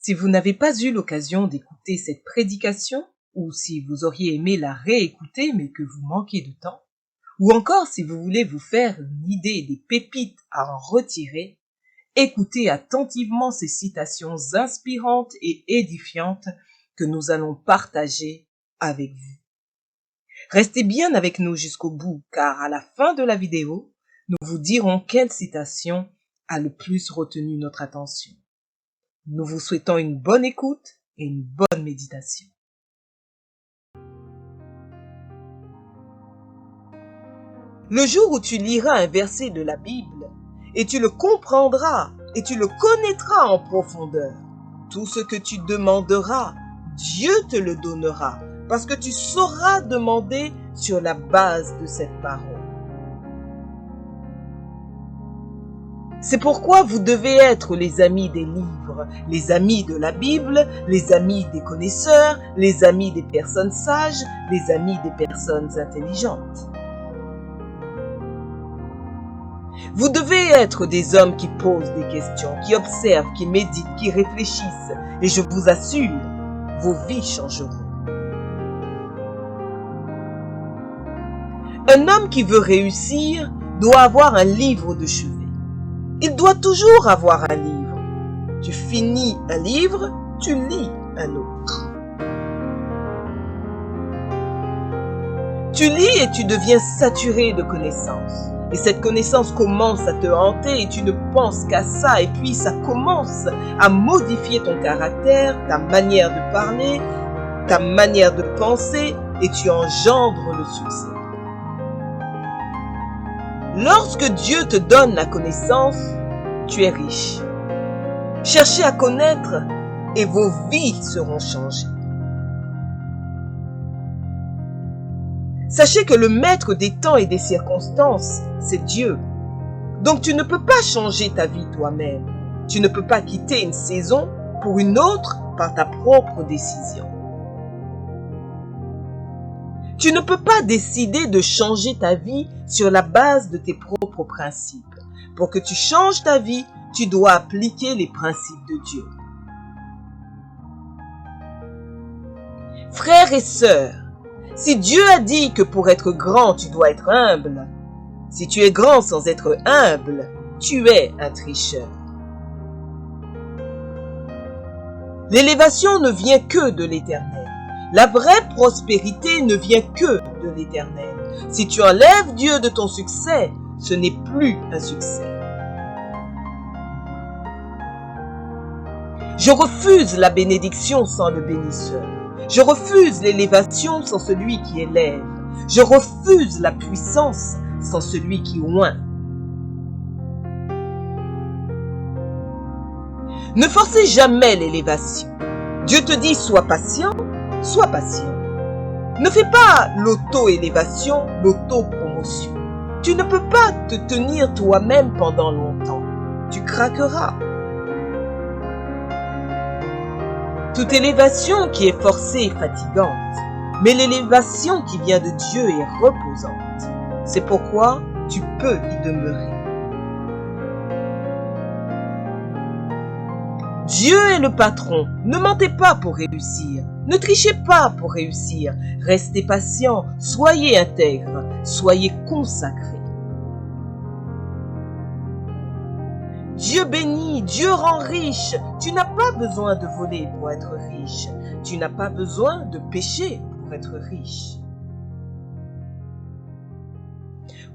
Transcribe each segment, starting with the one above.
Si vous n'avez pas eu l'occasion d'écouter cette prédication, ou si vous auriez aimé la réécouter mais que vous manquez de temps, ou encore si vous voulez vous faire une idée des pépites à en retirer, écoutez attentivement ces citations inspirantes et édifiantes que nous allons partager avec vous. Restez bien avec nous jusqu'au bout, car à la fin de la vidéo, nous vous dirons quelle citation a le plus retenu notre attention. Nous vous souhaitons une bonne écoute et une bonne méditation. Le jour où tu liras un verset de la Bible, et tu le comprendras, et tu le connaîtras en profondeur, tout ce que tu demanderas, Dieu te le donnera, parce que tu sauras demander sur la base de cette parole. C'est pourquoi vous devez être les amis des livres, les amis de la Bible, les amis des connaisseurs, les amis des personnes sages, les amis des personnes intelligentes. Vous devez être des hommes qui posent des questions, qui observent, qui méditent, qui réfléchissent, et je vous assure, vos vies changeront. Un homme qui veut réussir doit avoir un livre de chevet. Il doit toujours avoir un livre. Tu finis un livre, tu lis un autre. Tu lis et tu deviens saturé de connaissances. Et cette connaissance commence à te hanter et tu ne penses qu'à ça. Et puis ça commence à modifier ton caractère, ta manière de parler, ta manière de penser et tu engendres le succès. Lorsque Dieu te donne la connaissance, tu es riche. Cherchez à connaître et vos vies seront changées. Sachez que le maître des temps et des circonstances, c'est Dieu. Donc tu ne peux pas changer ta vie toi-même. Tu ne peux pas quitter une saison pour une autre par ta propre décision. Tu ne peux pas décider de changer ta vie sur la base de tes propres principes. Pour que tu changes ta vie, tu dois appliquer les principes de Dieu. Frères et sœurs, si Dieu a dit que pour être grand, tu dois être humble, si tu es grand sans être humble, tu es un tricheur. L'élévation ne vient que de l'Éternel. La vraie prospérité ne vient que de l'Éternel. Si tu enlèves Dieu de ton succès, ce n'est plus un succès. Je refuse la bénédiction sans le bénisseur. Je refuse l'élévation sans celui qui élève. Je refuse la puissance sans celui qui oint. Ne forcez jamais l'élévation. Dieu te dit sois patient, sois patient. Ne fais pas l'auto-élévation, l'auto-promotion. Tu ne peux pas te tenir toi-même pendant longtemps. Tu craqueras. Toute élévation qui est forcée est fatigante, mais l'élévation qui vient de Dieu est reposante. C'est pourquoi tu peux y demeurer. Dieu est le patron. Ne mentez pas pour réussir. Ne trichez pas pour réussir. Restez patient, soyez intègre, soyez consacrés. Dieu bénit, Dieu rend riche. Tu n'as pas besoin de voler pour être riche. Tu n'as pas besoin de pécher pour être riche.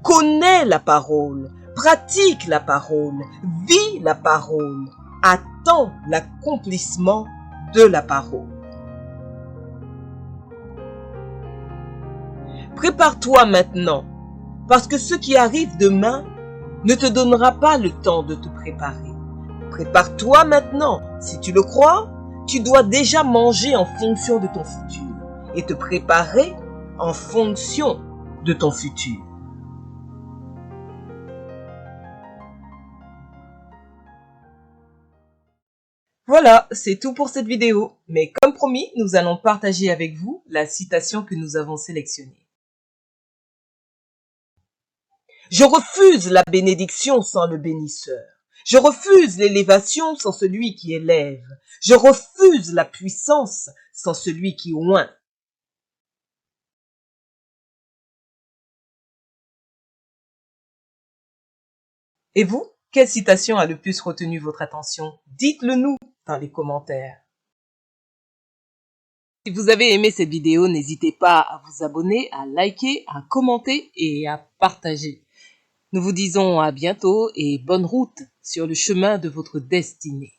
Connais la parole, pratique la parole, vis la parole, attends l'accomplissement de la parole. Prépare-toi maintenant, parce que ce qui arrive demain ne te donnera pas le temps de te préparer. Prépare-toi maintenant. Si tu le crois, tu dois déjà manger en fonction de ton futur et te préparer en fonction de ton futur. Voilà, c'est tout pour cette vidéo. Mais comme promis, nous allons partager avec vous la citation que nous avons sélectionnée. Je refuse la bénédiction sans le bénisseur. Je refuse l'élévation sans celui qui élève. Je refuse la puissance sans celui qui oint. Et vous, quelle citation a le plus retenu votre attention? Dites-le nous dans les commentaires. Si vous avez aimé cette vidéo, n'hésitez pas à vous abonner, à liker, à commenter et à partager. Nous vous disons à bientôt et bonne route sur le chemin de votre destinée.